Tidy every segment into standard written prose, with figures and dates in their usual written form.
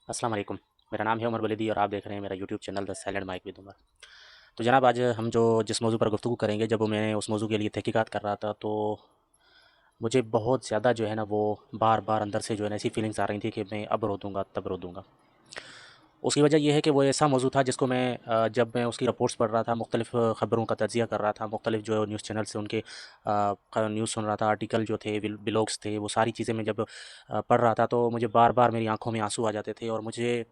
अस्सलाम वालेकुम। मेरा नाम है उमर वलीदी और आप देख रहे हैं मेरा YouTube channel the silent mic with Umar. तो जनाब आज हम जिस मौजू पर गुफ्तगू करेंगे, जब मैं उस मौजू के लिए तहकीकात कर रहा था तो मुझे बहुत ज़्यादा जो है ना वो बार बार अंदर से जो है ना ऐसी फीलिंग्स आ रही थी कि मैं अब रो दूँगा तब रो दूँगा। उसकी वजह ये है कि वो ऐसा मौजू था जिसको मैं जब मैं उसकी रिपोर्ट्स पढ़ रहा था, मुख्तलिफ़ ख़बरों का तज्ज़िया कर रहा था, मुख्तलिफ़ जो न्यूज़ चैनल से उनके न्यूज़ सुन रहा था, आर्टिकल जो थे, ब्लॉग्स थे, वो सारी चीज़ें मैं जब पढ़ रहा था तो मुझे बार बार मेरी आंखों में आंसू आ जाते थे और मुझे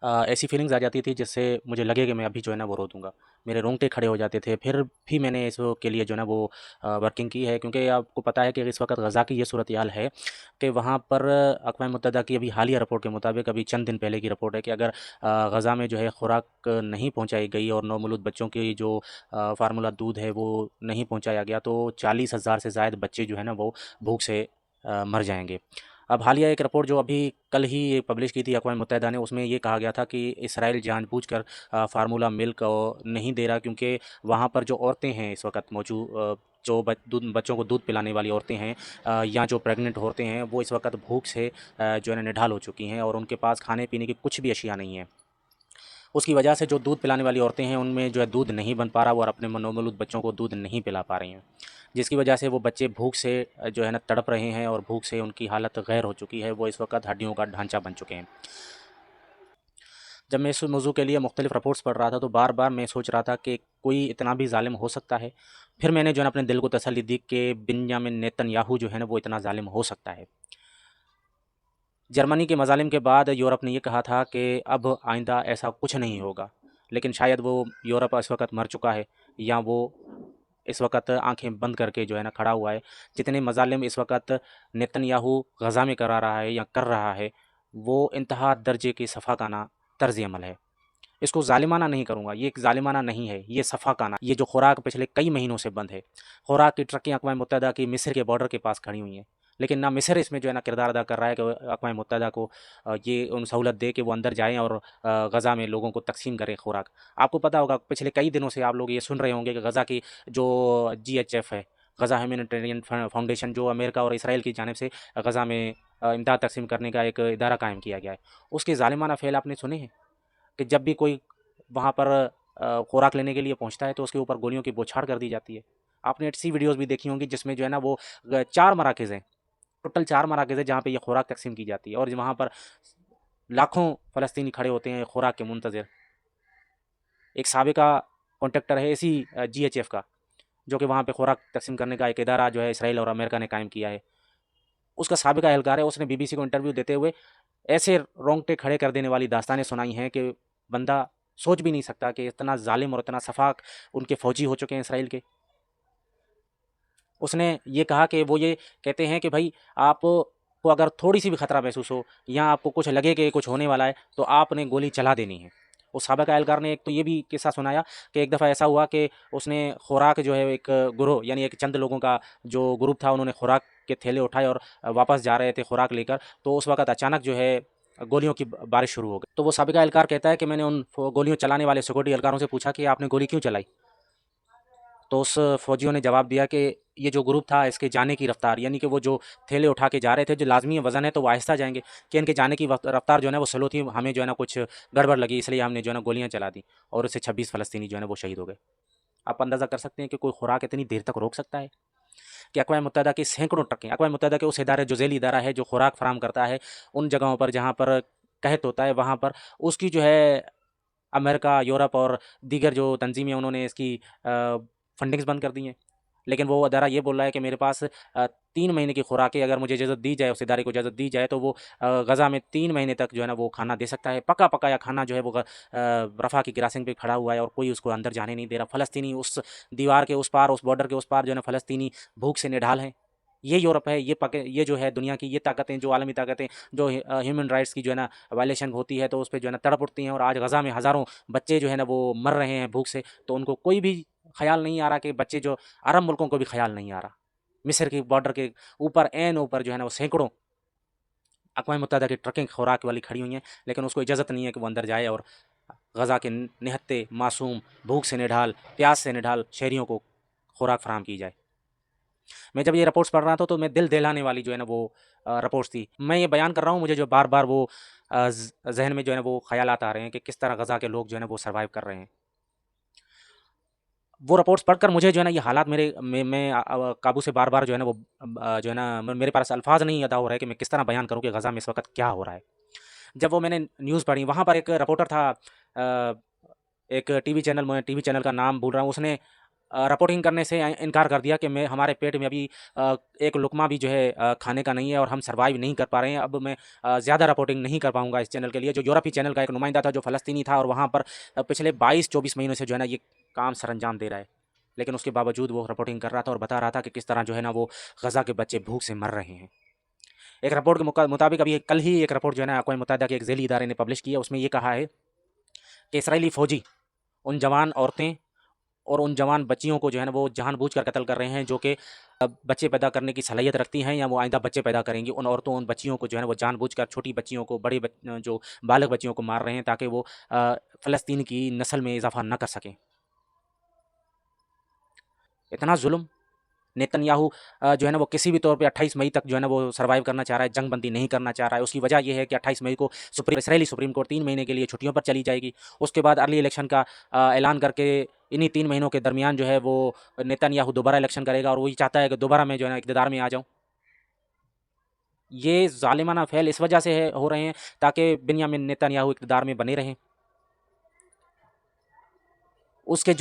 ऐसी फीलिंग्स आ जाती थी जिससे मुझे लगे कि मैं अभी जो है ना वो रो दूँगा। मेरे रोंगटे खड़े हो जाते थे, फिर भी मैंने इसके लिए जो है ना वो वर्किंग की है, क्योंकि आपको पता है कि इस वक़्त गज़ा की ये सूरत-ए-हाल है कि वहाँ पर अक़वाम मुत्तहिदा की अभी हालिया रिपोर्ट के मुताबिक, अभी चंद दिन पहले की रिपोर्ट है कि अगर गज़ा में जो है खुराक नहीं पहुँचाई गई और नवमौलूद बच्चों की जो फ़ार्मूला दूध है वो नहीं पहुँचाया गया तो 40,000 से ज़ायद बच्चे जो है ना वो भूख से मर जाएँगे। अब हालिया एक रिपोर्ट जो अभी कल ही पब्लिश की थी अक़वाम मुत्तहिदा ने, उसमें ये कहा गया था कि इसराइल जानबूझकर फ़ार्मूला मिल्क नहीं दे रहा, क्योंकि वहाँ पर जो औरतें हैं इस वक़्त जो बच्चों को दूध पिलाने वाली औरतें हैं या जो प्रेग्नेंट औरतें हैं, वो इस वक़्त भूख से जो है ना निढाल हो चुकी हैं और उनके पास खाने-पीने की कुछ भी अशिया नहीं है। उसकी वजह से जो दूध पिलाने वाली औरतें हैं, उनमें जो है दूध नहीं बन पा रहा, वो और अपने नवमौलूद बच्चों को दूध नहीं पिला पा रही हैं। जिसकी वजह से वो बच्चे भूख से जो है ना तड़प रहे हैं और भूख से उनकी हालत गैर हो चुकी है, वो इस वक़्त हड्डियों का ढांचा बन चुके हैं। जब मैं इस मौज़ू के लिए मुख्तलिफ़ रिपोर्ट्स पढ़ रहा था तो बार-बार मैं सोच रहा था कि कोई इतना भी ज़ालिम हो सकता है। फिर मैंने जो है ना अपने दिल को तसल्ली दी कि बिन्यामिन नेतन्याहू जो है ना वो इतना ज़ालिम हो सकता है। जर्मनी के मज़ालिम के बाद यूरोप ने ये कहा था कि अब आइंदा ऐसा कुछ नहीं होगा। लेकिन शायद वो यूरोप इस वक़्त मर चुका है या वो इस वक़्त आँखें बंद करके जो है ना खड़ा हुआ है। जितने मज़ालिम इस वक़्त नेतन्याहू गज़ा में करा रहा है या कर रहा है, वो इंतहा दर्जे की सफ़ाकाना तर्ज़ अमल है। इसको ज़ालिमाना नहीं कहूँगा, ये एक ज़ालिमाना नहीं है, ये सफ़ाकाना। ये जो खुराक पिछले कई महीनों से बंद है, खुराक की ट्रकें अक़वाम मुत्तहिदा की मिस्र के बॉर्डर के पास खड़ी हुई हैं। लेकिन ना मिस्र इसमें जो है ना किरदार अदा कर रहा है कि अक़वाम मुत्तहिदा को ये सहूलत दे कि वो अंदर जाएँ और गज़ा में लोगों को तक़सीम करें खुराक। आपको पता होगा पिछले कई दिनों से आप लोग ये सुन रहे होंगे कि गज़ा की जो जीएचएफ है, गज़ा ह्यूमैनिटेरियन फाउंडेशन, जो अमेरिका और इसराइल की जानिब से गज़ा में इमदाद तक़सीम करने का एक इदारा कायम किया गया है। उसके ज़ालिमाना फ़ेल आपने सुने हैं? कि जब भी कोई वहाँ पर खुराक लेने के लिए पहुँचता है तो उसके ऊपर गोलियों की बौछार कर दी जाती है। आपने ऐसी वीडियोज़ भी देखी होंगी जिसमें जो है ना वो 4 मराकिज़ हैं, टोटल 4 मराकिज़ हैं जहाँ पे ये खुराक तक़सीम की जाती है और वहाँ पर लाखों फ़लस्तीनी खड़े होते हैं खुराक के मुंतज़िर। एक साबिका कॉन्ट्रैक्टर है इसी जीएचएफ का, जो कि वहाँ पे खुराक तक़सीम करने का एक इदारा जो है इसराइल और अमेरिका ने कायम किया है। उसका साबिका एहलकार है, उसने बीबीसी को इंटरव्यू देते हुए ऐसे रोंगटे खड़े कर देने वाली दास्तानें सुनाई हैं कि बंदा सोच भी नहीं सकता कि इतना ज़ालिम और इतना सफ़ाक उनके फ़ौजी हो चुके हैं इसराइल के। उसने ये कहा कि वो ये कहते हैं कि भई आपको अगर थोड़ी-सी भी खतरा महसूस हो या आपको कुछ लगे कि कुछ होने वाला है, तो आपने गोली चला देनी है। उस साबिका एहलकार ने एक तो ये भी किस्सा सुनाया कि एक दफ़ा ऐसा हुआ कि उसने खुराक जो है एक गिरोह यानी एक चंद लोगों का जो ग्रुप था, उन्होंने खुराक के थैले उठाए और वापस जा रहे थे खुराक लेकर, तो उस वक़्त अचानक जो है गोलियों की बारिश शुरू हो गई। तो वो साबिका एहलकार कहता है कि मैंने उन गोलियों चलाने वाले सिक्योरिटी एहलकारों से पूछा कि आपने गोली क्यों चलाई? तो उस फ़ौजियों ने जवाब दिया कि ये जो ग्रुप था इसके जाने की रफ़्तार, यानी कि वो जो थैले उठा के जा रहे थे, जो लाज़मी वज़न है तो वो आहिस्ता जाएँगे, कि इनके जाने की रफ़्तार जो है ना वो स्लो थी, हमें जो है ना कुछ गड़बड़ लगी, इसलिए हमने जो है ना गोलियाँ चला दी और उससे 26 फ़लस्तीनी जो है ना वो शहीद हो गए। आप अंदाज़ा कर सकते हैं कि कोई खुराक इतनी देर तक रोक सकता है? कि अक़वाम मुत्तहिदा की सैकड़ों ट्रकें, अक़वाम मुत्तहिदा के उस इदारे जो ज़ैली इदारा है जो खुराक फ़राहम करता है, उन जगहों पर जहाँ पर कहत होता है वहाँ पर उसकी जो है अमेरिका, यूरोप और दीगर जो तंज़ीमें उन्होंने इसकी फंडिंग्स बंद कर दी हैं। लेकिन वो अदारा ये बोल रहा है कि मेरे पास 3 महीने की खुराकें अगर मुझे इजाज़त दी जाए, उस इदारे को इजाज़त दी जाए तो वो गज़ा में 3 महीने तक जो है ना वो खाना दे सकता है। पका-पकाया खाना जो है वो रफ़ा की क्रॉसिंग पे खड़ा हुआ है और कोई उसको अंदर जाने नहीं दे रहा। फ़लस्तीनी उस दीवार के उस पार, उस बॉर्डर के उस पार जो है ना फ़लस्तीनी भूख से निढाल हैं। ये यूरोप है, ये जो है दुनिया की ये ताकतें, जो आलमी ताकतें, जो ह्यूमन राइट्स की जो है ना वायलेशन होती है तो उस पे जो है ना तड़प उठती हैं और आज गज़ा में हज़ारों बच्चे जो है ना वो मर रहे हैं भूख से, तो उनको कोई भी ख़याल नहीं आ रहा कि बच्चे जो अरब मुल्कों को भी ख़याल नहीं आ रहा। मिस्र की बॉर्डर के ऊपर ऐन ऊपर जो है ना वो सैकड़ों अक़वाम मुत्तहिदा की ट्रकें खुराक वाली खड़ी हुई हैं, लेकिन उसको इजाज़त नहीं है कि वो अंदर जाए और गज़ा के निहत्ते, मासूम, भूख से निढाल, प्यास से निढाल शहरियों को खुराक फ़राहम की जाए। मैं जब ये रिपोर्ट्स पढ़ रहा था तो मैं दिल दहलाने वाली जो है ना वो रिपोर्ट्स थी। मैं ये बयान कर रहा हूँ, मुझे जो बार बार वो जहन में जो है ना वो ख्यालात आ रहे हैं कि किस तरह गज़ा के लोग जो है ना वो सर्वाइव कर रहे हैं। वो रिपोर्ट्स पढ़कर मुझे जो है ना ये हालात मेरे मैं काबू से बार बार जो है ना वो जो है ना मेरे पास अल्फाज नहीं अदा हो रहा है कि मैं किस तरह बयान करूँ कि गज़ा में इस वक्त क्या हो रहा है। जब वो मैंने न्यूज़ पढ़ी, वहाँ पर एक रिपोर्टर था, एक टीवी चैनल का नाम भूल रहा हूँ, उसने रिपोर्टिंग करने से इनकार कर दिया कि मैं हमारे पेट में अभी एक लुकमा भी जो है खाने का नहीं है और हम सर्वाइव नहीं कर पा रहे हैं। अब मैं ज़्यादा रिपोर्टिंग नहीं कर पाऊँगा इस चैनल के लिए। जो यूरोपीय चैनल का एक नुमाइंदा था जो फ़लस्तीनी था और वहाँ पर पिछले 22-24 महीनों से जो है ना ये काम सरअंजाम दे रहा है। लेकिन उसके बावजूद वो रिपोर्टिंग कर रहा था और बता रहा था कि किस तरह जो है ना वो गज़ा के बच्चे भूख से मर रहे हैं। एक रिपोर्ट के मुताबिक अभी कल ही एक रिपोर्ट जो है ना अक़वाम मुत्तहिदा के एक ज़ैली इदारे ने पब्लिश की है। उसमें ये कहा है कि इसराइली फ़ौजी उन जवान औरतें और उन जवान बच्चियों को जो है ना वो जानबूझकर कत्ल कर रहे हैं जो कि बच्चे पैदा करने की सलाहियत रखती हैं या वो आइंदा बच्चे पैदा करेंगी। उन औरतों, उन बच्चियों को जो है ना वो जानबूझकर, छोटी बच्चियों को, जो बालिग बच्चियों को मार रहे हैं ताकि वो फ़लस्तीन की नस्ल में इजाफ़ा न कर सकें। इतना जुल्म! नेतन्याहू जो है ना वो किसी भी तौर पे 28 मई तक जो है ना वो सर्वाइव करना चाह रहा है, जंगबंदी नहीं करना चाह रहा है। उसकी वजह ये है कि 28 मई को इसराइली सुप्रीम कोर्ट 3 महीने के लिए छुट्टियों पर चली जाएगी। उसके बाद अर्ली इलेक्शन का ऐलान करके इन्हीं 3 महीनों के दरमियान जो है वो नेतन्याहू दोबारा इलेक्शन करेगा और वही चाहता है कि दोबारा मैं जो है ना इक़्तिदार में आ जाऊँ। ये ज़ालिमाना फ़ेल इस वजह से हो रहे हैं ताकि बिन्यामिन नेतन्याहू इक़्तिदार में बने रहें। उसके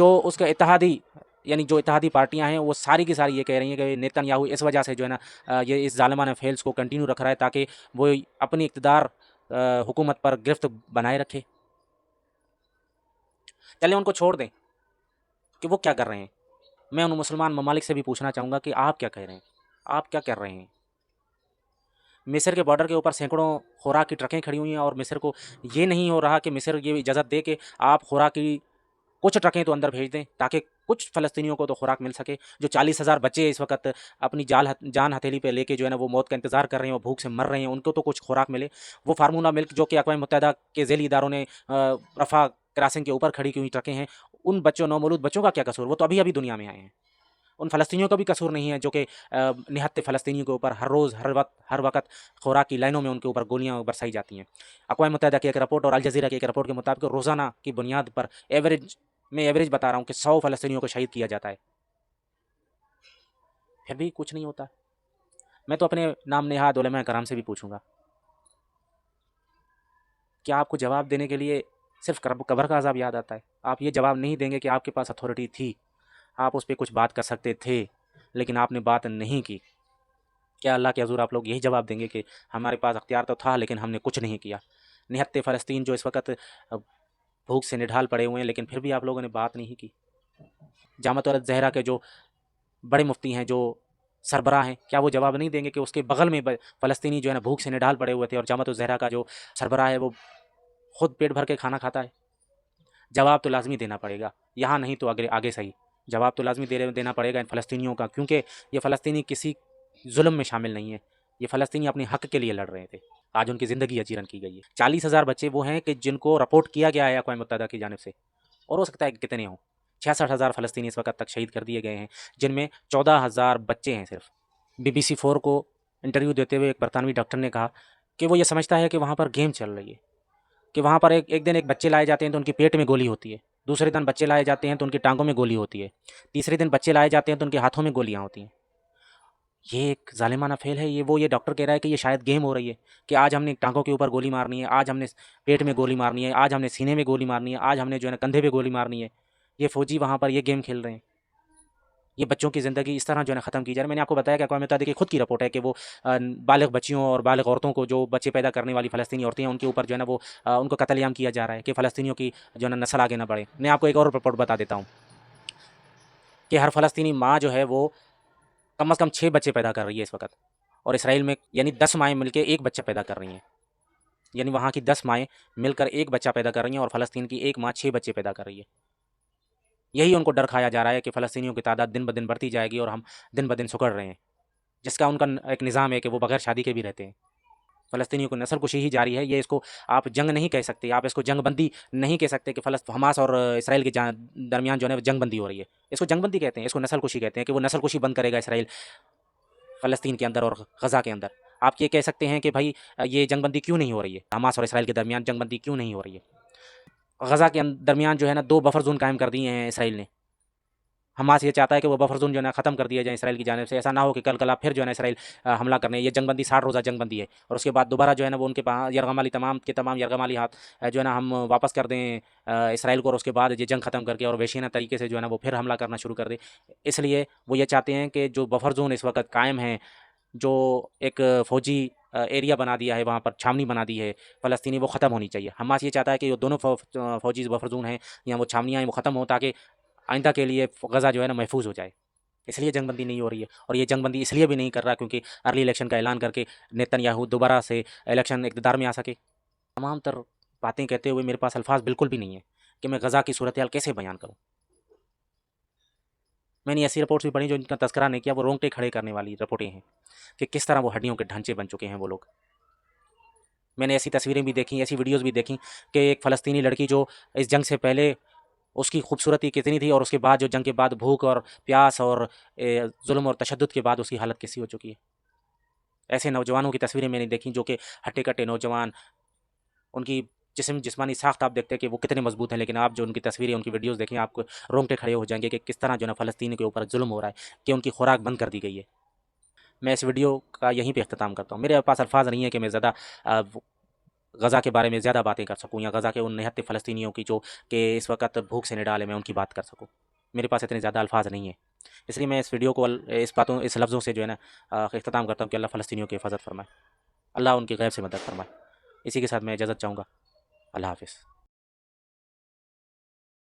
इत्तेहादी यानी जो इत्तेहादी पार्टियां हैं वो सारी की सारी ये कह रही हैं कि नेतन्याहू इस वजह से जो है ना ये इस ज़ालिमाना फ़ेल्स को कंटिन्यू रख रहा है ताकि वो अपनी इक़्तिदार हुकूमत पर गिरफ्त बनाए रखे। चलें उनको छोड़ दें कि वो क्या कर रहे हैं। मैं उन मुसलमान ममालिक से भी पूछना चाहूँगा कि आप क्या कह रहे हैं? आप क्या कर रहे हैं? मिस्र के बॉर्डर के ऊपर सैकड़ों खुराक की ट्रकें खड़ी हुई हैं और मिस्र को ये नहीं हो रहा कि मिस्र ये इजाज़त दे कि आप खुराक की कुछ ट्रकें तो अंदर भेज दें ताकि कुछ फ़लस्तीनियों को तो खुराक मिल सके। जो 40,000 बच्चे इस वक़्त अपनी जान हथेली पे लेके जो है ना वो मौत का इंतज़ार कर रहे हैं, वो भूख से मर रहे हैं, उनको तो कुछ खुराक मिले। वो फार्मूला मिल्क जो कि अक़वाम मुत्तहिदा के ज़ैली इदारों ने रफ़ा क्रॉसिंग के ऊपर खड़ी की हुई ट्रकें हैं, उन बच्चों, नौमौलूद बच्चों का क्या कसूर? वो तो अभी-अभी दुनिया में आए हैं। उन फ़लस्तीनियों का भी कसूर नहीं है जो कि निहत्थे फ़लस्तीनियों के ऊपर हर रोज़, हर वक़्त खुराक की लाइनों में उनके ऊपर गोलियाँ बरसाई जाती हैं। अक़वाम मुत्तहिदा की एक रिपोर्ट और अल जज़ीरा की एक रिपोर्ट के मुताबिक रोज़ाना की बुनियाद पर एवरेज बता रहा हूँ कि 100 फ़लस्तीनियों को शहीद किया जाता है। फिर भी कुछ नहीं होता। मैं तो अपने नाम नेहाद उलमा कराम से भी पूछूँगा, क्या आपको जवाब देने के लिए सिर्फ़ कब्र का अज़ाब याद आता है? आप ये जवाब नहीं देंगे कि आपके पास अथॉरिटी थी, आप उस पे कुछ बात कर सकते थे, लेकिन आपने बात नहीं की। क्या अल्लाह के हज़ूर आप लोग यही जवाब देंगे कि हमारे पास अख्तियार तो था लेकिन हमने कुछ नहीं किया? निहत्ते फ़लस्तीन जो इस वक़्त भूख से निढाल पड़े हुए हैं लेकिन फिर भी आप लोगों ने बात नहीं की। जामअत ज़हरा के जो बड़े मुफ्ती हैं, जो सरबराह हैं, क्या वो जवाब नहीं देंगे कि उसके बगल में फ़लस्तीनी जो है ना भूख से निढाल पड़े हुए थे और जामअत ज़हरा का जो सरबराह है वो खुद पेट भर के खाना खाता है? जवाब तो लाज़मी देना पड़ेगा, यहाँ नहीं तो आगे सही। जवाब तो लाज़मी देना पड़ेगा इन फ़लस्तीनियों का, क्योंकि ये फ़लस्तीनी किसी जुल्म में शामिल नहीं है। ये फ़लस्तीनी अपने हक़ के लिए लड़ रहे थे। आज उनकी ज़िंदगी अजीरन की गई है। 40,000 बच्चे वो हैं कि जिनको रिपोर्ट किया गया है अक़वाम मुत्तहिदा की जानिब से, और हो सकता है कि कितने हों। 66,000 फ़लस्तीनी इस वक़्त तक शहीद कर दिए गए हैं, जिनमें 14,000 बच्चे हैं सिर्फ़। BBC 4 को इंटरव्यू देते हुए एक बरतानवी डॉक्टर ने कहा कि वो ये समझता है कि वहाँ पर गेम चल रही है, कि वहाँ पर एक दिन एक बच्चे लाए जाते हैं तो उनके पेट में गोली होती है, दूसरे दिन बच्चे लाए जाते हैं तो उनकी टांगों में गोली होती है, तीसरे दिन बच्चे लाए जाते हैं तो उनके हाथों में गोलियाँ होती हैं। ये एक ज़ालिमाना फ़ेल है। ये डॉक्टर कह रहा है कि ये शायद गेम हो रही है कि आज हमने टांगों के ऊपर गोली मारनी है, आज हमने पेट में गोली मारनी है, आज हमने सीने में गोली मारनी है, आज हमने जो है ना कंधे पे गोली मारनी है। ये फ़ौजी वहाँ पर ये गेम खेल रहे हैं। ये बच्चों की ज़िंदगी इस तरह जो है ना ख़त्म की जा रही है। मैंने आपको बताया कि अक़वाम मुत्तहिदा की खुद की रिपोर्ट है कि वो बालिग़ बच्चियों और बालिग़ औरतों को, जो बच्चे पैदा करने वाली फ़लस्तीनी औरतें हैं, उनके ऊपर जो है ना वो उनको कत्लेआम किया जा रहा है कि फ़लस्तीनियों की जो है ना नस्ल आगे ना बढ़े। मैं आपको एक और रिपोर्ट बता देता हूँ कि हर फ़लस्तीनी माँ जो है वो कम से कम 6 बच्चे पैदा कर रही है इस वक़्त, और इसराइल में यानी 10 माएँ मिलके 1 बच्चा पैदा कर रही हैं। यानी वहाँ की 10 माएँ मिलकर 1 बच्चा पैदा कर रही हैं और फ़लस्तीन की 1 माँ 6 बच्चे पैदा कर रही है। यही उनको डर खाया जा रहा है कि फ़लस्तीनियों की तादाद दिन ब दिन बढ़ती जाएगी और हम दिन ब दिन सिकुड़ रहे हैं, जिसका उनका एक निज़ाम है कि वो बग़ैर शादी के भी रहते हैं। फ़लस्तीनियों को नस्लकुशी ही जारी है। ये इसको आप जंग नहीं कह सकते, आप इसको जंगबंदी नहीं कह सकते कि हमास और इसराइल के दरमियान जो है ना जंगबंदी हो रही है। इसको जंगबंदी कहते हैं, इसको नस्लकुशी कहते हैं कि वो नस्लकुशी बंद करेगा इसराइल फ़लस्तीन के अंदर और गज़ा के अंदर। आप ये कह सकते हैं कि भाई ये जंगबंदी क्यों नहीं हो रही है, हमास और इसराइल के दरमियान जंगबंदी क्यों नहीं हो रही है। गज़ा के दरमियान जो है ना 2 बफर ज़ोन कायम कर दिए हैं इसराइल ने। हमास ये चाहता है कि वो बफर ज़ोन जो है ना ख़त्म कर दिया जाए इसराइल की जानिब से, ऐसा ना हो कि कल फिर जो है ना इसराइल हमला करने। ये जंगबंदी 60 रोज़ा जंगबंदी है और उसके बाद दोबारा जो है ना वो उनके यरगमाली तमाम के तमाम यरगमाली हाथ जो है ना हम वापस कर दें इसराइल को, और उसके बाद ये जंग ख़त्म करके और वहशीना तरीके से जो है ना वो फिर हमला करना शुरू कर दे। इसलिए वो ये चाहते हैं कि जो बफर ज़ोन इस वक्त कायम है, जो एक फ़ौजी एरिया बना दिया है, वहाँ पर छावनी बना दी है फ़लस्तीनी, वो ख़त्म होनी चाहिए। हमास ये चाहता है कि ये दोनों फ़ौजी बफर ज़ोन हैं या वो छावनियाँ हैं वो ख़त्म हो, ताकि आइंदा के लिए गज़ा जो है ना महफूज हो जाए। इसलिए जंगबंदी नहीं हो रही है, और ये जंगबंदी इसलिए भी नहीं कर रहा क्योंकि अर्ली इलेक्शन का ऐलान करके नेतन्याहू दोबारा से इलेक्शन इक़्तिदार में आ सके। तमाम तर बातें कहते हुए मेरे पास अल्फ़ाज़ बिल्कुल भी नहीं है कि मैं गज़ा की सूरत हाल कैसे बयान करूँ। मैंने ऐसी रिपोर्ट्स भी पढ़ी जो इनका तज़किरा नहीं किया, वो रोंगटे खड़े करने वाली रिपोर्टें हैं कि किस तरह वो हड्डियों के ढांचे बन चुके हैं वो लोग। मैंने ऐसी तस्वीरें भी देखी, ऐसी वीडियोज़ भी देखी कि एक फ़लस्तीनी लड़की जो इस जंग से पहले उसकी खूबसूरती कितनी थी, और उसके बाद जो जंग के बाद भूख और प्यास और ज़ुल्म और तशद्दुद के बाद उसकी हालत कैसी हो चुकी है। ऐसे नौजवानों की तस्वीरें मैंने देखी जो कि हट्टे-कट्टे नौजवान, उनकी जिस्मानी साख्त आप देखते हैं कि वो कितने मजबूत हैं, लेकिन आप जो उनकी तस्वीरें, उनकी वीडियोज़ देखें, आपको रोंगटे खड़े हो जाएँगे कि किस तरह जो है ना फ़लस्तीन के ऊपर ज़ुल्म हो रहा है, कि उनकी खुराक बंद कर दी गई है। मैं इस वीडियो का यहीं पे इख्तिताम करता हूँ। मेरे पास अल्फ़ाज़ नहीं है कि मैं ज़्यादा गज़ा के बारे में ज़्यादा बातें कर सकूँ, या गज़ा के उन निहत्ते फ़लस्तीनियों की जो कि इस वक़्त भूख से निडाल है, मैं उनकी बात कर सकूँ। मेरे पास इतने ज़्यादा अल्फ़ाज़ नहीं है। इसलिए मैं इस वीडियो को इस लफ्ज़ों से जो है ना इख्तिताम करता हूँ कि अल्लाह फ़लस्तीनियों की हिफ़ाज़त फ़रमाए। अल्लाह उनकी गैब से मदद फ़रमाए। इसी के साथ मैं इजाज़त चाहूँगा। अल्लाह हाफ़िज़।